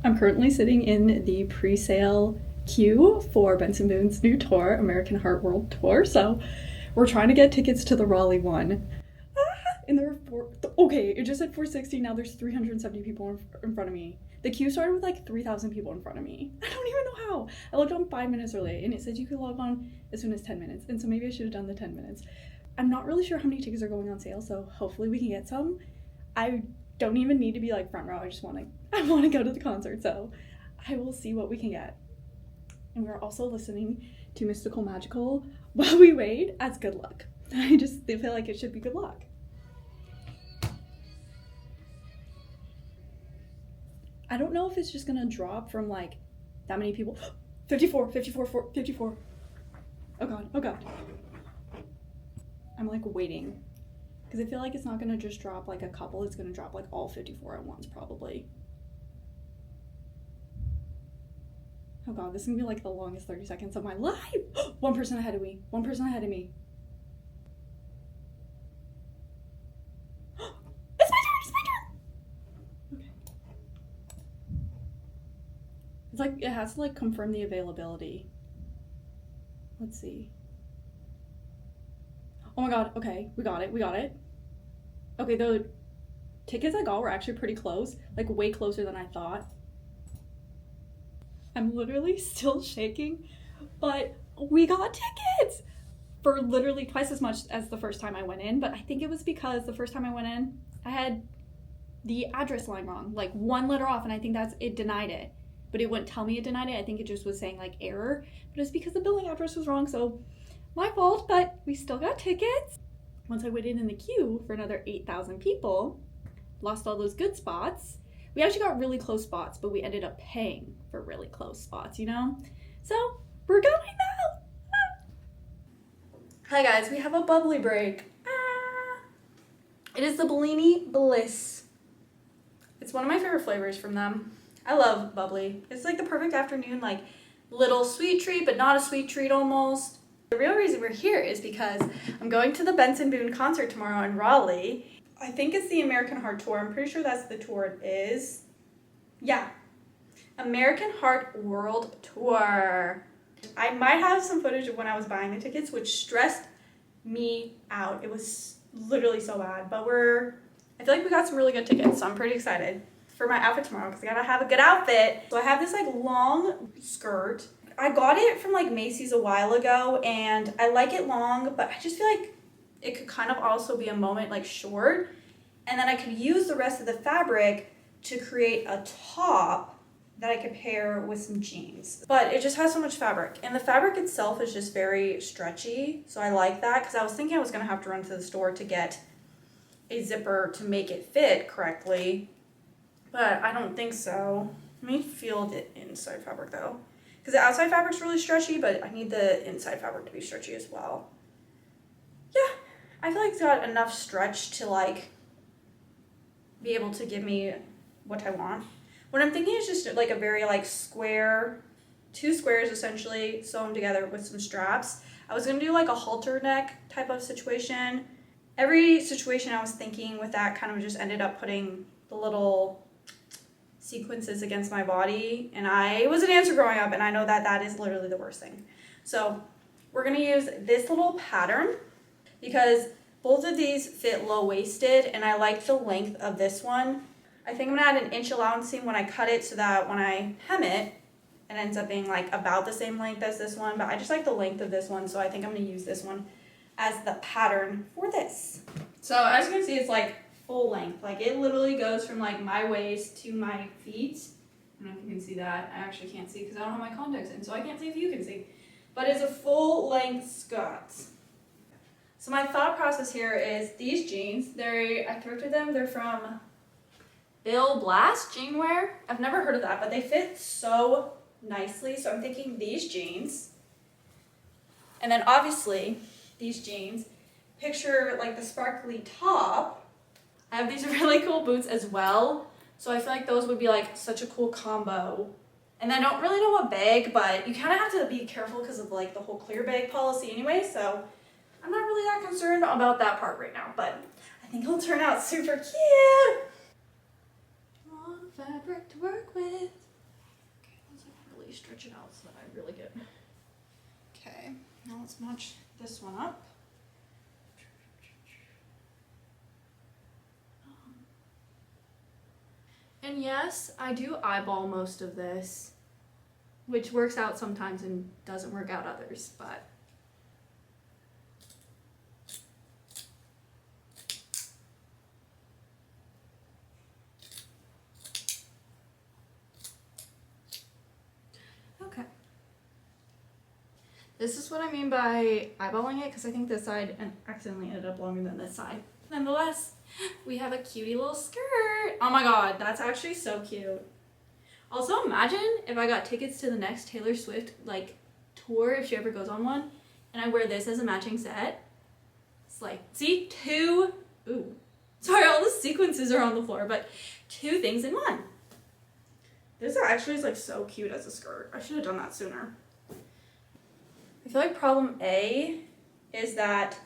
I'm currently sitting in the pre-sale queue for Benson Boone's new tour, American Heart World Tour. So we're trying to get tickets to the Raleigh one. And there were okay, it just said 460. Now there's 370 people in front of me. The queue started with like 3,000 people in front of me. I don't even know how. I logged on 5 minutes early and it said you could log on as soon as 10 minutes. And so maybe I should have done the 10 minutes. I'm not really sure how many tickets are going on sale, so hopefully we can get some. I don't even need to be like front row. I want to go to the concert, so I will see what we can get. And we're also listening to Mystical Magical while we wait as good luck. I feel like it should be good luck. I don't know if it's just gonna drop from like that many people. 54. Oh god. I'm like waiting because I feel like it's not gonna just drop like a couple, it's gonna drop like all 54 at once probably. Oh god, this is gonna be like the longest 30 seconds of my life. 1% ahead of me. It's my turn. Okay. It's like it has to like confirm the availability. Let's see. Oh my god, okay, we got it. Okay, the tickets I got were actually pretty close, like way closer than I thought. I'm literally still shaking, but we got tickets for literally twice as much as the first time I went in, but I think it was because the first time I went in, I had the address line wrong, like one letter off, and I think it denied it. But it wouldn't tell me it denied it. I think it just was saying like error, but it's because the billing address was wrong, so my fault, but we still got tickets. Once I waited in the queue for another 8,000 people, lost all those good spots. We actually got really close spots, but we ended up paying for really close spots, you know? So we're going now. Hi guys, we have a bubbly break. It is the Bellini Bliss. It's one of my favorite flavors from them. I love bubbly. It's like the perfect afternoon, like little sweet treat, but not a sweet treat almost. The real reason we're here is because I'm going to the Benson Boone concert tomorrow in Raleigh. I think it's the American Heart Tour. I'm pretty sure that's the tour it is. Yeah. American Heart World Tour. I might have some footage of when I was buying the tickets, which stressed me out. It was literally so bad. But I feel like we got some really good tickets, so I'm pretty excited for my outfit tomorrow because I gotta have a good outfit. So I have this like long skirt. I got it from like Macy's a while ago and I like it long, but I just feel like it could kind of also be a moment like short. And then I could use the rest of the fabric to create a top that I could pair with some jeans. But it just has so much fabric. And the fabric itself is just very stretchy. So I like that because I was thinking I was gonna have to run to the store to get a zipper to make it fit correctly. But I don't think so. Let me feel the inside fabric though. Because the outside fabric's really stretchy, but I need the inside fabric to be stretchy as well. Yeah, I feel like it's got enough stretch to like be able to give me what I want. What I'm thinking is just like a very like square, 2 squares essentially sewn together with some straps. I was gonna do like a halter neck type of situation. Every situation I was thinking with that kind of just ended up putting the little sequences against my body, and I was a dancer growing up and I know that that is literally the worst thing. So we're gonna use this little pattern because both of these fit low-waisted and I like the length of this one. I think I'm gonna add an inch allowance seam when I cut it so that when I hem it, it ends up being like about the same length as this one, but I just like the length of this one, so I think I'm gonna use this one as the pattern for this. So as you can see, it's like full length. Like it literally goes from like my waist to my feet. I don't know if you can see that. I actually can't see because I don't have my contacts in, so I can't see if you can see. But it's a full length skirt. So my thought process here is these jeans, I thrifted them. They're from Bill Blast Jeanwear. I've never heard of that, but they fit so nicely. So I'm thinking these jeans. And then obviously these jeans. Picture like the sparkly top. I have these really cool boots as well, so I feel like those would be like such a cool combo. And I don't really know what bag, but you kind of have to be careful because of like the whole clear bag policy anyway, so I'm not really that concerned about that part right now, but I think it'll turn out super cute. Long fabric to work with. stretch it out so that I really get. Okay, now let's match this one up. And yes, I do eyeball most of this, which works out sometimes and doesn't work out others, but okay. This is what I mean by eyeballing it, because I think this side accidentally ended up longer than this side. Nonetheless, we have a cutie little skirt. Oh my god, that's actually so cute. Also, imagine if I got tickets to the next Taylor Swift like tour, if she ever goes on one, and I wear this as a matching set. It's like, see, two, ooh, sorry, all the sequences are on the floor, but 2 things in one. This actually is like so cute as a skirt. I should have done that sooner. I feel like problem A is that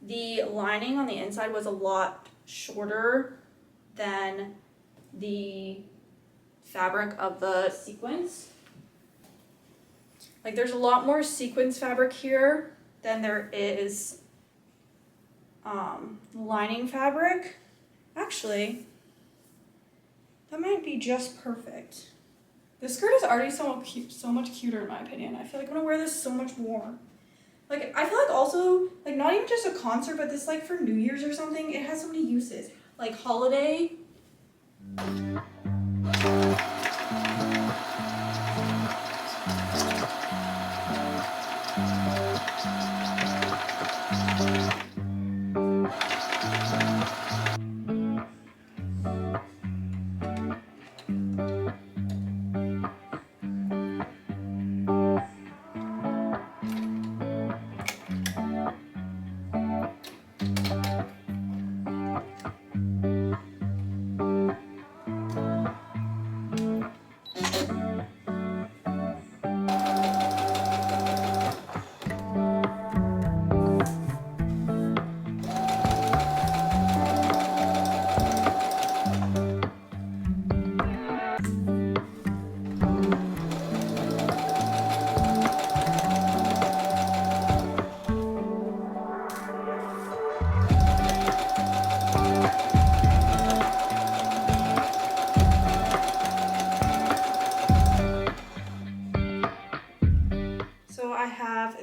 the lining on the inside was a lot shorter than the fabric of the sequins. Like there's a lot more sequins fabric here than there is lining fabric. Actually, that might be just perfect. This skirt is already so cute, so much cuter in my opinion. I feel like I'm gonna wear this so much more. Like, I feel like also, like, not even just a concert, but this, like, for New Year's or something, it has so many uses. Like, holiday.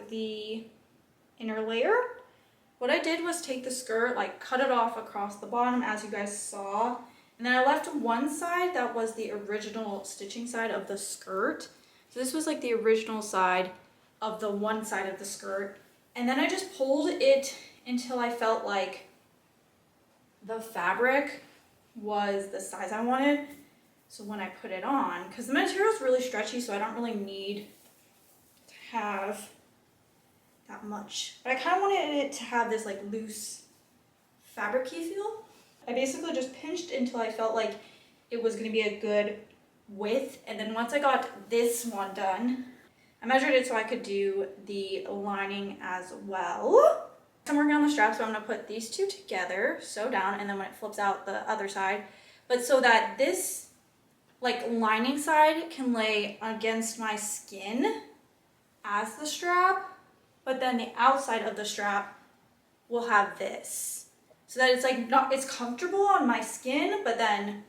The inner layer. What I did was take the skirt, like cut it off across the bottom as you guys saw, and then I left one side that was the original stitching side of the skirt. So this was like the original side of the one side of the skirt, and then I just pulled it until I felt like the fabric was the size I wanted. So when I put it on, because the material is really stretchy, so I don't really need to have that much, but I kind of wanted it to have this like loose fabric-y feel. I basically just pinched until I felt like it was going to be a good width, and then once I got this one done, I measured it so I could do the lining as well. So I'm working on the straps, so I'm going to put these two together, sew down, and then when it flips out the other side, but so that this like lining side can lay against my skin as the strap, but then the outside of the strap will have this. So that it's like not, it's comfortable on my skin, but then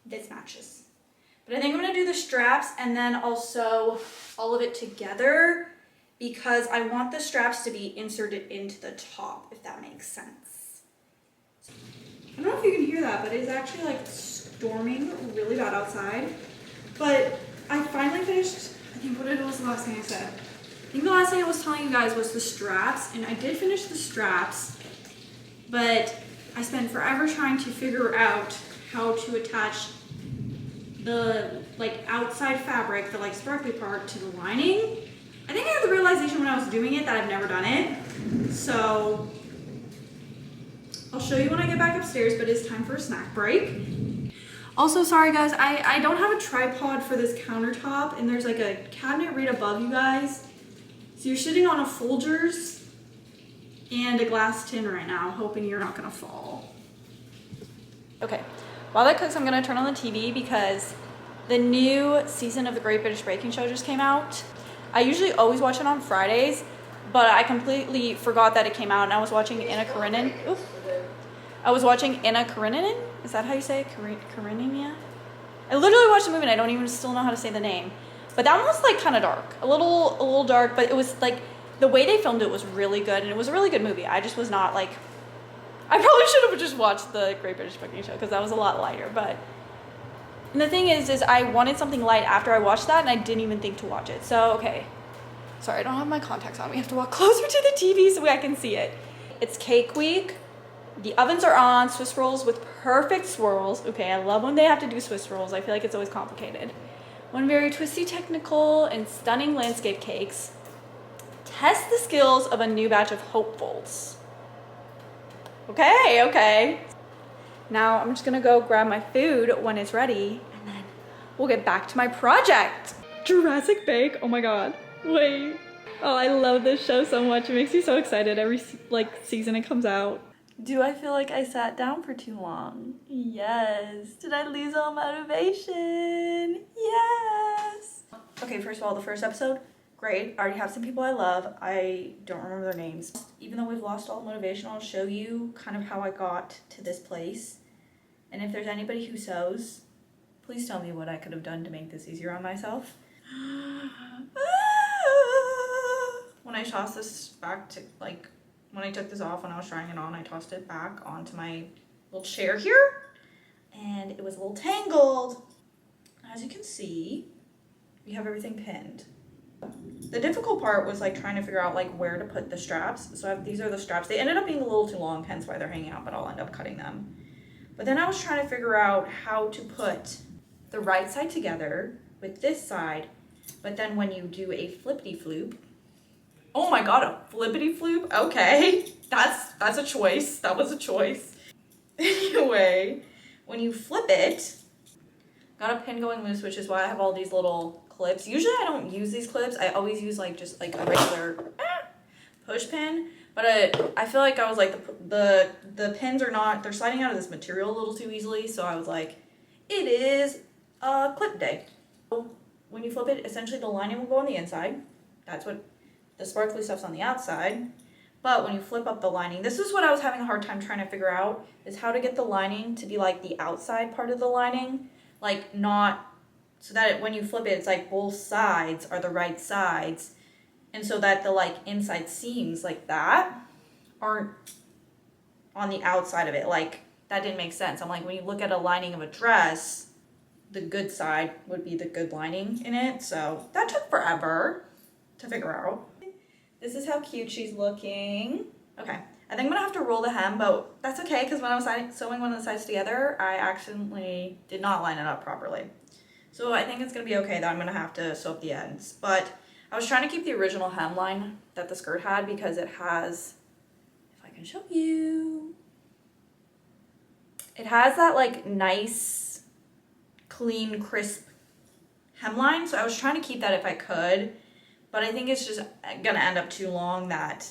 this matches. But I think I'm gonna do the straps and then also all of it together, because I want the straps to be inserted into the top, if that makes sense. I don't know if you can hear that, but it's actually like storming really bad outside. But I finally finished, I think, what was the last thing I said? I think the last thing I was telling you guys was the straps, and I did finish the straps, but I spent forever trying to figure out how to attach the like outside fabric, the like sparkly part, to the lining. I think I had the realization when I was doing it that I've never done it, so I'll show you when I get back upstairs, but it's time for a snack break. Also, sorry guys, I don't have a tripod for this countertop, and there's like a cabinet right above you guys. So you're sitting on a Folgers and a glass tin right now, hoping you're not gonna fall. Okay, while that cooks, I'm gonna turn on the TV because The new season of the Great British Baking Show just came out. I usually always watch it on Fridays, but I completely forgot that it came out, and I was watching Anna Karenina. Oof. I was watching Anna Karenina. Is that how you say it? Karenina? I literally watched the movie and I don't even still know how to say the name. But that one was like kind of dark. A little dark, but it was like the way they filmed it was really good, and it was a really good movie. I just was not like, I probably should have just watched the Great British Baking Show because that was a lot lighter, but and the thing is I wanted something light after I watched that, and I didn't even think to watch it. So, okay. Sorry, I don't have my contacts on. We have to walk closer to the TV so I can see it. It's cake week. The ovens are on. Swiss rolls with perfect swirls. Okay, I love when they have to do Swiss rolls. I feel like it's always complicated. One very twisty, technical, and stunning landscape cakes. Test the skills of a new batch of hopefuls. Okay. Now I'm just gonna go grab my food when it's ready, and then we'll get back to my project. Jurassic Bake, oh my god. Wait. Oh, I love this show so much. It makes me so excited every season it comes out. Do I feel like I sat down for too long? Yes. Did I lose all motivation? Yes. Okay, first of all, the first episode, great. I already have some people I love. I don't remember their names. Even though we've lost all motivation, I'll show you kind of how I got to this place. And if there's anybody who sews, please tell me what I could have done to make this easier on myself. When I tossed this back to, like, when I took this off when I was trying it on, I tossed it back onto my little chair here, and it was a little tangled. As you can see, we have everything pinned. The difficult part was like trying to figure out like where to put the straps. So these are the straps. They ended up being a little too long, hence why they're hanging out, but I'll end up cutting them. But then I was trying to figure out how to put the right side together with this side, but then when you do a flippity floop, oh my god, a flippity floop? Okay, that's a choice. That was a choice. Anyway, when you flip it, got a pin going loose, which is why I have all these little clips. Usually I don't use these clips. I always use like just like a regular push pin, but I feel like I was like the pins are not, they're sliding out of this material a little too easily, so I was like, it is a clip day. So when you flip it, essentially the lining will go on the inside. That's what the sparkly stuff's on the outside. But when you flip up the lining, this is what I was having a hard time trying to figure out, is how to get the lining to be like the outside part of the lining, like not so that when you flip it, it's like both sides are the right sides, and so that the like inside seams like that aren't on the outside of it. Like that didn't make sense. I'm like, when you look at a lining of a dress, the good side would be the good lining in it. So that took forever to figure out. This is how cute she's looking. Okay, I think I'm gonna have to roll the hem, but that's okay because when I was sewing one of the sides together, I accidentally did not line it up properly. So I think it's gonna be okay that I'm gonna have to sew up the ends. But I was trying to keep the original hemline that the skirt had because it has, if I can show you, it has that like nice, clean, crisp hemline. So I was trying to keep that if I could. But I think it's just gonna end up too long that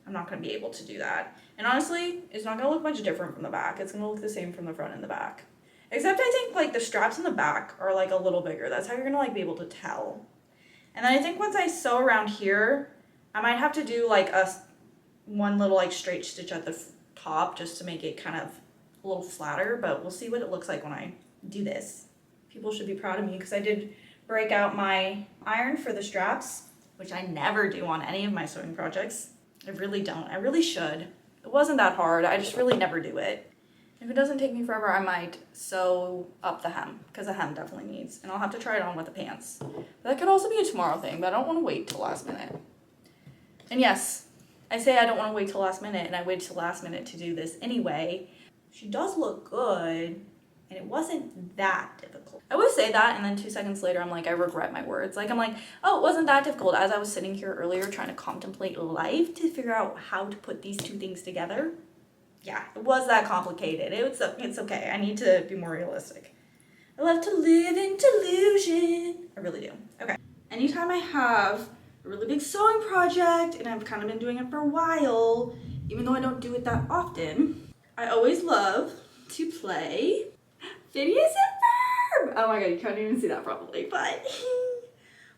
I'm not gonna be able to do that. And honestly, it's not gonna look much different from the back. It's gonna look the same from the front and the back. Except I think like the straps in the back are like a little bigger. That's how you're gonna like be able to tell. And then I think once I sew around here, I might have to do like one little like straight stitch at the top just to make it kind of a little flatter, but we'll see what it looks like when I do this. People should be proud of me because I did break out my iron for the straps, which I never do on any of my sewing projects. I really don't. I really should. It wasn't that hard. I just really never do it. If it doesn't take me forever, I might sew up the hem because the hem definitely needs, and I'll have to try it on with the pants. But that could also be a tomorrow thing, but I don't want to wait till last minute. And yes, I say I don't want to wait till last minute, and I waited till last minute to do this anyway. She does look good. And it wasn't that difficult. I would say that, and then 2 seconds later, I'm like, I regret my words. Like, I'm like, oh, it wasn't that difficult. As I was sitting here earlier trying to contemplate life to figure out how to put these two things together. Yeah, it was that complicated. It's okay. I need to be more realistic. I love to live in delusion. I really do. Okay. Anytime I have a really big sewing project, and I've kind of been doing it for a while, even though I don't do it that often, I always love to play Phineas and Ferb. Oh my god, you can't even see that probably, but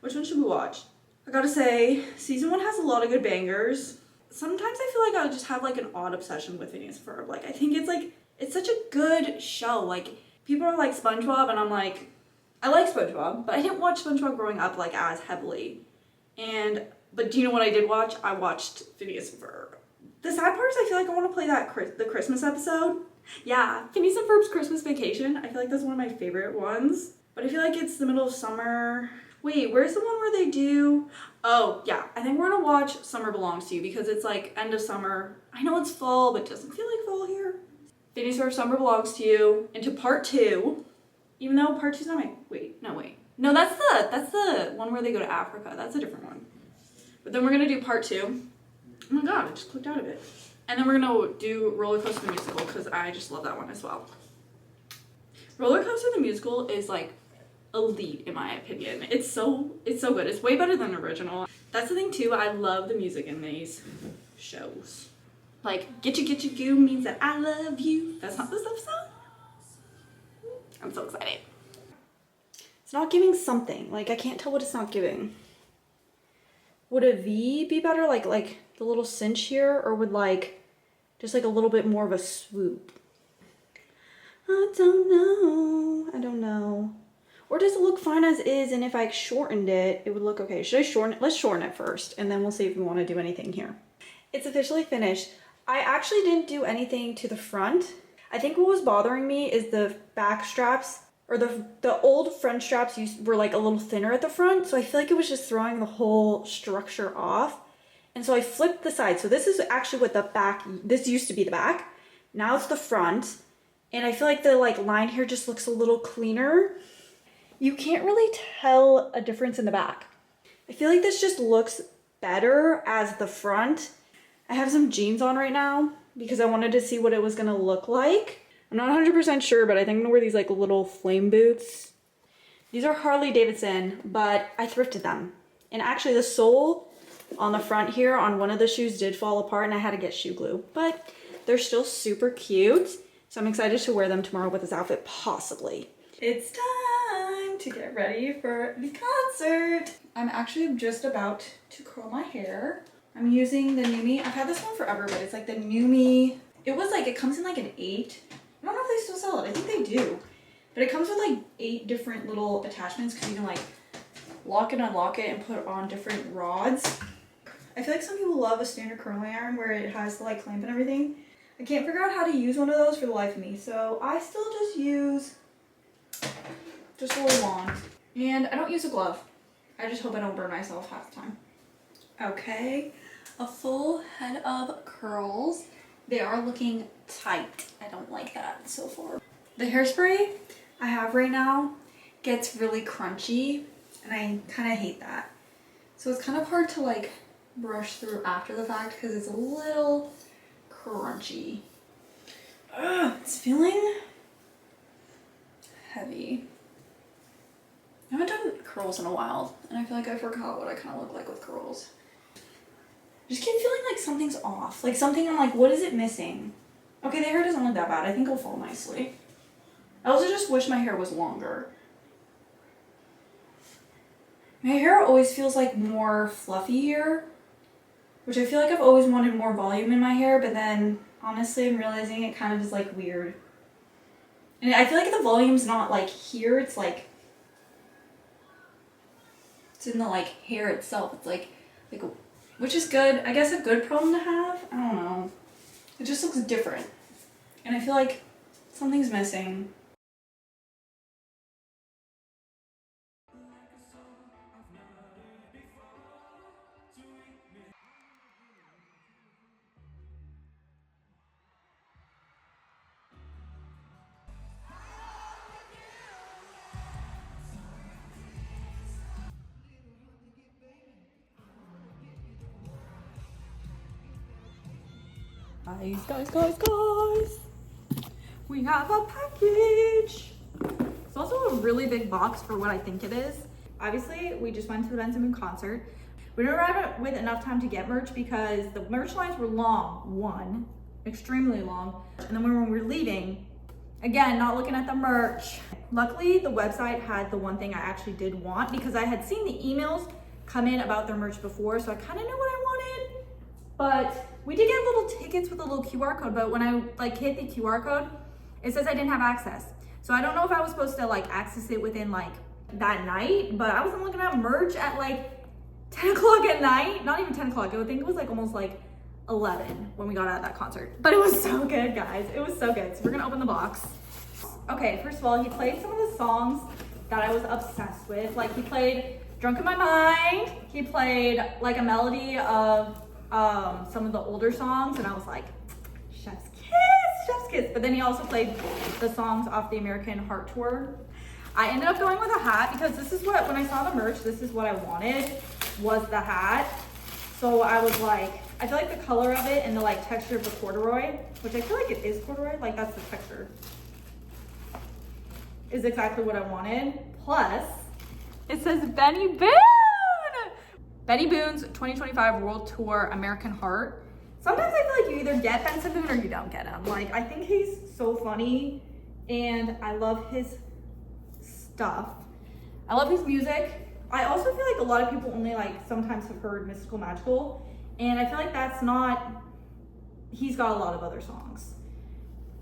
which one should we watch? I gotta say, season 1 has a lot of good bangers. Sometimes I feel like I just have like an odd obsession with Phineas and Ferb. Like I think it's such a good show. Like people are like SpongeBob and I'm like, I like SpongeBob, but I didn't watch SpongeBob growing up like as heavily. But do you know what I did watch? I watched Phineas and Ferb. The sad part is I feel like I want to play the Christmas episode. Yeah, Phineas and Ferb's Christmas Vacation. I feel like that's one of my favorite ones. But I feel like it's the middle of summer. Wait, where's the one where they do? Oh, yeah. I think we're gonna watch Summer Belongs to You because it's like end of summer. I know it's fall, but it doesn't feel like fall here. Phineas and Ferb Summer Belongs to You into part 2. Even though part 2's not my, wait. No, that's the one where they go to Africa. That's a different one. But then we're gonna do part 2. Oh my god, I just clicked out of it. And then we're gonna do Roller Coaster the Musical because I just love that one as well. Roller Coaster the Musical is like elite in my opinion. It's so good. It's way better than the original. That's the thing too, I love the music in these shows. Like Get You Goo means that I love you. That's not this episode. I'm so excited. It's not giving something. Like I can't tell what it's not giving. Would a V be better? Like the little cinch here, or would like just like a little bit more of a swoop? I don't know. Or does it look fine as is, and if I shortened it, it would look okay? Should I shorten it? Let's shorten it first, and then we'll see if we want to do anything here. It's officially finished. I actually didn't do anything to the front. I think what was bothering me is the back straps, or the old front straps were like a little thinner at the front, so I feel like it was just throwing the whole structure off. And so I flipped the side. So this is actually what the back, this used to be the back. Now it's the front. And I feel like the line here just looks a little cleaner. You can't really tell a difference in the back. I feel like this just looks better as the front. I have some jeans on right now because I wanted to see what it was gonna look like. I'm not 100% sure, but I think I'm gonna wear these like little flame boots. These are Harley Davidson, but I thrifted them. And actually the sole on the front here on one of the shoes did fall apart and I had to get shoe glue, but they're still super cute. So I'm excited to wear them tomorrow with this outfit, possibly. It's time to get ready for the concert. I'm actually just about to curl my hair. I'm using the Numi. I've had this one forever, but it's like the Numi. It comes in like an 8. I don't know if they still sell it. I think they do. But it comes with like 8 different little attachments because you can like lock and unlock it and put on different rods. I feel like some people love a standard curling iron where it has the like clamp and everything. I can't figure out how to use one of those for the life of me, so I still just use a little wand. And I don't use a glove. I just hope I don't burn myself half the time. Okay, a full head of curls. They are looking tight. I don't like that so far. The hairspray I have right now gets really crunchy, and I kind of hate that. So it's kind of hard to like brush through after the fact because it's a little crunchy. It's feeling heavy. I haven't done curls in a while, and I feel like I forgot what I kind of look like with curls. I just keep feeling like something's off. Like something, I'm like, what is it missing? Okay, the hair doesn't look that bad. I think it'll fall nicely. I also just wish my hair was longer. My hair always feels like more fluffy here, which I feel like I've always wanted more volume in my hair, but then honestly I'm realizing it kind of is like weird. And I feel like the volume's not like here, it's like, it's in the like hair itself. It's like which is good. I guess a good problem to have. I don't know. It just looks different. And I feel like something's missing. Guys. We have a package. It's also a really big box for what I think it is. Obviously, we just went to the Benson concert. We didn't arrive with enough time to get merch because the merch lines were long, extremely long. And then when we were leaving, Again, not looking at the merch. Luckily, the website had the one thing I actually did want because I had seen the emails come in about their merch before, so I kind of knew what I wanted. But we did get little tickets with a little QR code, but when I like hit the QR code, it says I didn't have access. So I don't know if I was supposed to like access it within like that night, but I wasn't looking at merch at like 10 o'clock at night. Not even 10 o'clock, I would think it was like almost like 11 when we got out of that concert. But it was so good, guys. It was so good. So we're gonna open the box. Okay, first of all, he played some of the songs that I was obsessed with. Like he played Drunk in My Mind. He played like a melody of some of the older songs, and I was like, chef's kiss, chef's kiss. But then he also played the songs off the American Heart Tour. I ended up going with a hat because this is what, when I saw the merch, this is what I wanted, was the hat. So I was like, I feel like the color of it and the like texture of the corduroy, which I feel like it is corduroy, like that's the texture, is exactly what I wanted. Plus, it says Benny Boone! Benny Boone's 2025 World Tour American Heart. Sometimes I feel like you either get Benson Boone or you don't get him. Like, I think he's so funny and I love his stuff. I love his music. I also feel like a lot of people only like sometimes have heard Mystical Magical, and I feel like that's not, he's got a lot of other songs.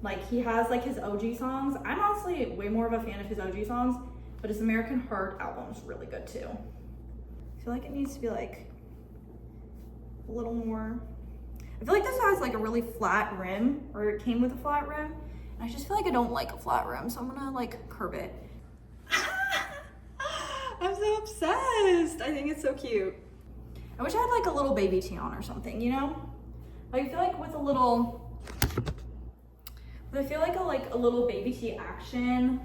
Like he has like his OG songs. I'm honestly way more of a fan of his OG songs, but his American Heart album is really good too. I feel like it needs to be like a little more, I feel like this has like a really flat rim, or it came with a flat rim. And I just feel like I don't like a flat rim, so I'm gonna like curve it. I'm so obsessed. I think it's so cute. I wish I had like a little baby tee on or something, you know? Like I feel like with a little, I feel like a little baby tee action,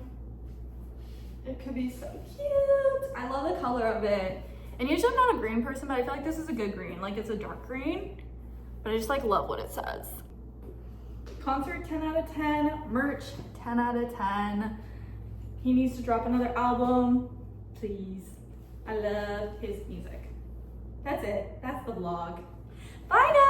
it could be so cute. I love the color of it. And usually I'm not a green person, but I feel like this is a good green. Like it's a dark green, but I just like love what it says. Concert 10 out of 10, merch 10 out of 10. He needs to drop another album, please. I love his music. That's it, that's the vlog. Bye now.